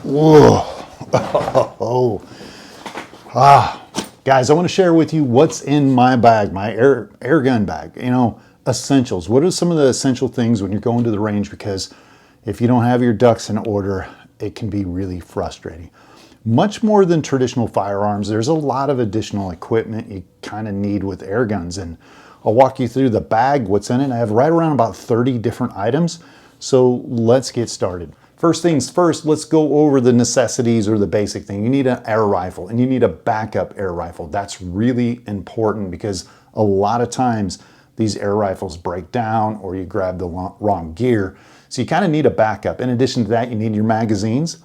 Whoa. Oh. Guys, I want to share with you what's in my bag, my Airgun bag. You know, essentials. What are some of the essential things when you're going to the range? Because if you don't have your ducks in order, it can be really frustrating. Much more than traditional firearms, there's a lot of additional equipment you kind of need with air guns. And I'll walk you through the bag, what's in it. I have right around about 30 different items. So let's get started. First things first, let's go over the necessities or the basic thing. You need an air rifle and you need a backup air rifle. That's really important because a lot of times these air rifles break down or you grab the wrong gear. So you kind of need a backup. In addition to that, you need your magazines.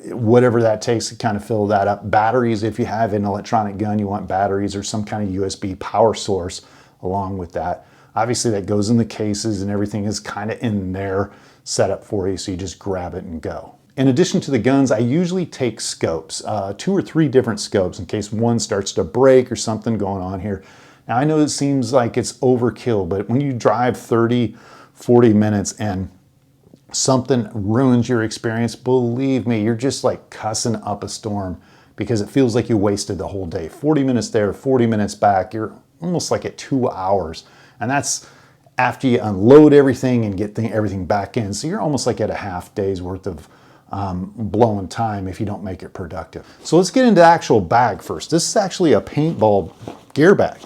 Whatever that takes to kind of fill that up. Batteries, if you have an electronic gun, you want batteries or some kind of USB power source along with that. Obviously that goes in the cases and everything is kind of in there set up for you, so you just grab it and go. In addition to the guns, I usually take scopes, 2 or 3 different scopes in case one starts to break or something going on here. Now I know it seems like it's overkill, but when you drive 30, 40 minutes and something ruins your experience, believe me, you're just like cussing up a storm because it feels like you wasted the whole day. 40 minutes there, 40 minutes back, you're almost like at 2 hours. And that's after you unload everything and get everything back in. So you're almost like at a half day's worth of blowing time if you don't make it productive. So let's get into the actual bag first. This is actually a paintball gear bag.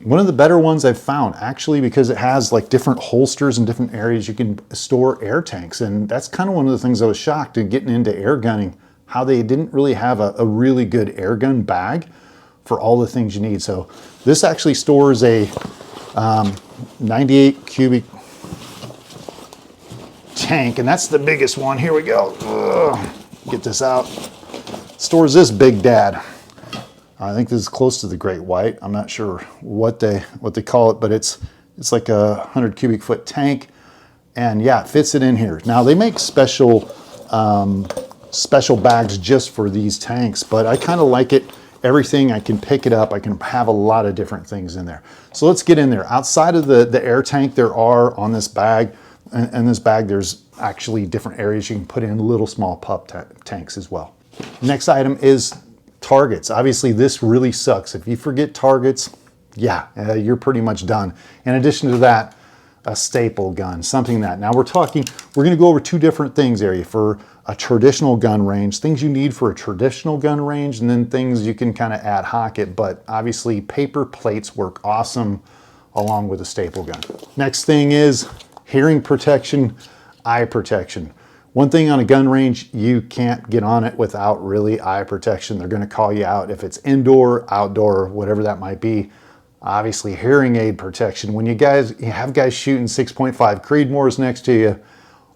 One of the better ones I've found, actually, because it has like different holsters and different areas you can store air tanks. And that's kind of one of the things I was shocked in getting into air gunning, how they didn't really have a really good air gun bag for all the things you need. So this actually stores a 98 cubic tank, and that's the biggest one. Here we go. Ugh. Get this out. Stores this big dad. I think this is close to the Great White. I'm not sure what they call it, but it's like a 100 cubic foot tank, and yeah, it fits it in here. Now they make special bags just for these tanks, but I kind of like it. Everything, I can pick it up. I can have a lot of different things in there. So let's get in there. Outside of the air tank, there are on this bag, and this bag, there's actually different areas you can put in little small pup tanks as well. Next item is targets. Obviously, this really sucks. If you forget targets, yeah, you're pretty much done. In addition to that, a staple gun, something that. Now we're going to go over 2 different things area for a traditional gun range, things you need for a traditional gun range, and then things you can kind of ad hoc it, but obviously paper plates work awesome along with a staple gun. Next thing is hearing protection, eye protection. One thing on a gun range, you can't get on it without really eye protection. They're going to call you out if it's indoor, outdoor, whatever that might be. Obviously, hearing aid protection. When you have guys shooting 6.5 Creedmoors next to you,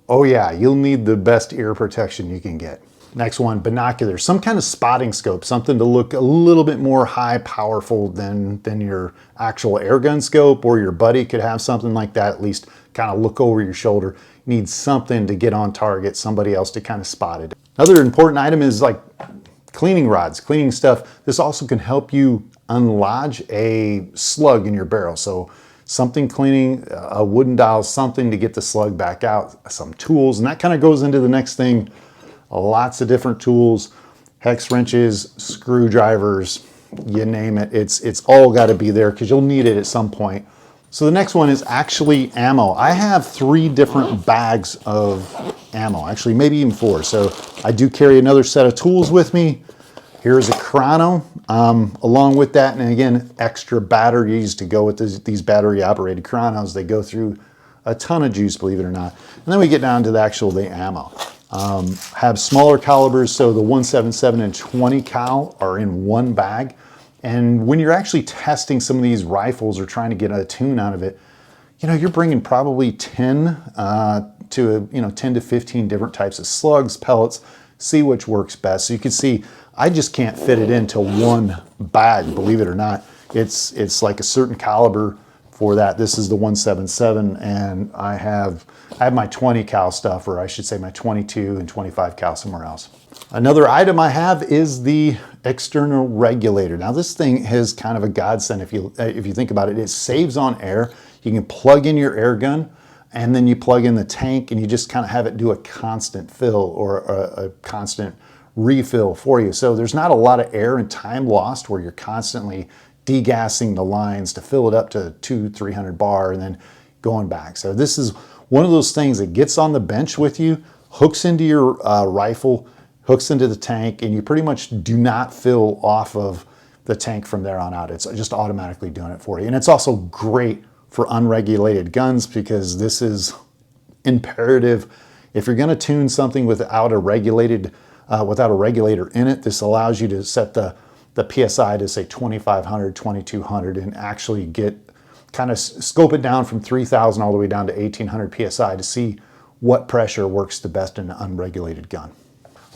oh yeah, you'll need the best ear protection you can get. Next one, binoculars. Some kind of spotting scope, something to look a little bit more high powerful than your actual airgun scope, or your buddy could have something like that, at least kind of look over your shoulder. You need something to get on target, somebody else to kind of spot it. Another important item is like cleaning rods, cleaning stuff. This also can help you unlodge a slug in your barrel. So something cleaning, a wooden dowel, something to get the slug back out, some tools, and that kind of goes into the next thing. Lots of different tools, hex wrenches, screwdrivers, you name it. It's all got to be there because you'll need it at some point. So the next one is actually ammo. I have 3 different bags of ammo, actually maybe even 4. So I do carry another set of tools with me. Here's a chrono along with that, and again, extra batteries to go with these battery operated chronos. They go through a ton of juice, believe it or not. And then we get down to the ammo. Have smaller calibers, so the 177 and 20 cal are in one bag. And when you're actually testing some of these rifles or trying to get a tune out of it, you know, you're bringing probably 10 to 15 different types of slugs, pellets, see which works best. So you can see, I just can't fit it into one bag, believe it or not. It's like a certain caliber for that. This is the 177, and I have my 20 cal stuff, or I should say my 22 and 25 cal somewhere else. Another item I have is the external regulator. Now this thing is kind of a godsend if you think about it. It saves on air. You can plug in your air gun and then you plug in the tank and you just kind of have it do a constant fill or a constant refill for you. So there's not a lot of air and time lost where you're constantly degassing the lines to fill it up to 200-300 bar and then going back. So this is one of those things that gets on the bench with you, hooks into your rifle, hooks into the tank, and you pretty much do not fill off of the tank from there on out. It's just automatically doing it for you. And it's also great for unregulated guns because this is imperative. If you're going to tune something without a regulator in it, this allows you to set the PSI to say 2,500, 2,200 and actually get kind of scope it down from 3,000 all the way down to 1,800 PSI to see what pressure works the best in an unregulated gun.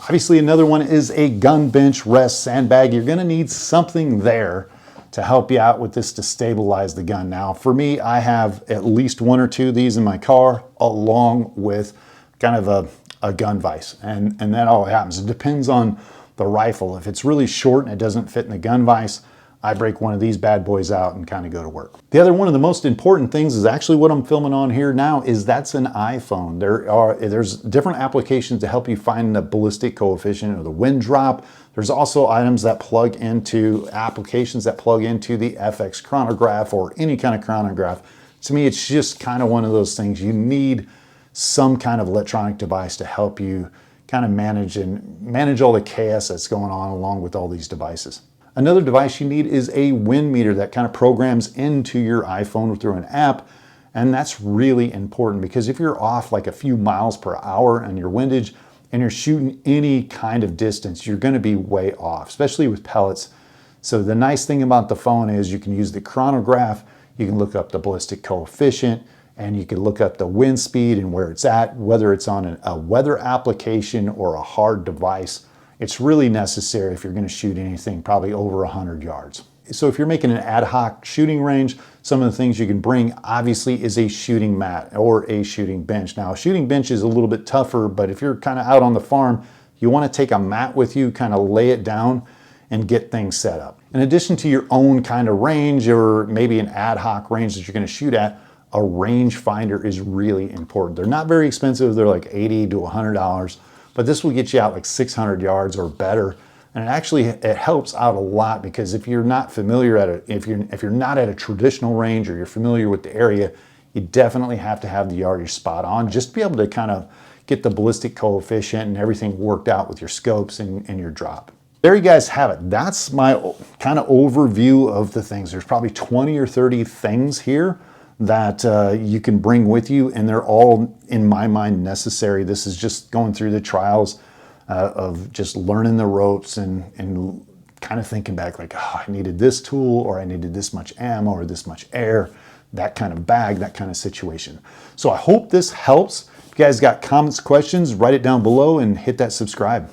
Obviously, another one is a gun bench rest sandbag. You're going to need something there to help you out with this to stabilize the gun. Now, for me, I have at least one or two of these in my car, along with kind of a gun vise, and that all happens. It depends on the rifle. If it's really short and it doesn't fit in the gun vise, I break one of these bad boys out and kind of go to work. The other one of the most important things is actually what I'm filming on here now is that's an iPhone. There's different applications to help you find the ballistic coefficient or the wind drop. There's also items that plug into applications that plug into the FX chronograph or any kind of chronograph. To me, it's just kind of one of those things. You need some kind of electronic device to help you kind of manage all the chaos that's going on along with all these devices. Another device you need is a wind meter that kind of programs into your iPhone through an app. And that's really important because if you're off like a few miles per hour on your windage and you're shooting any kind of distance, you're going to be way off, especially with pellets. So the nice thing about the phone is you can use the chronograph, you can look up the ballistic coefficient, and you can look up the wind speed and where it's at, whether it's on a weather application or a hard device. It's really necessary if you're going to shoot anything probably over 100 yards. So if you're making an ad hoc shooting range, some of the things you can bring obviously is a shooting mat or a shooting bench. Now a shooting bench is a little bit tougher, but if you're kind of out on the farm, you want to take a mat with you, kind of lay it down and get things set up. In addition to your own kind of range or maybe an ad hoc range that you're going to shoot at, a range finder is really important. They're not very expensive. They're like $80 to $100. But this will get you out like 600 yards or better. And it helps out a lot because if you're not familiar if you're not at a traditional range or you're familiar with the area, you definitely have to have the yardage spot on just to be able to kind of get the ballistic coefficient and everything worked out with your scopes and your drop. There you guys have it. That's my kind of overview of the things. There's probably 20 or 30 things here that you can bring with you, and they're all, in my mind, necessary. This is just going through the trials of just learning the ropes and kind of thinking back like, oh, I needed this tool or I needed this much ammo or this much air, that kind of bag, that kind of situation. So I hope this helps. If you guys got comments, questions, write it down below and hit that subscribe.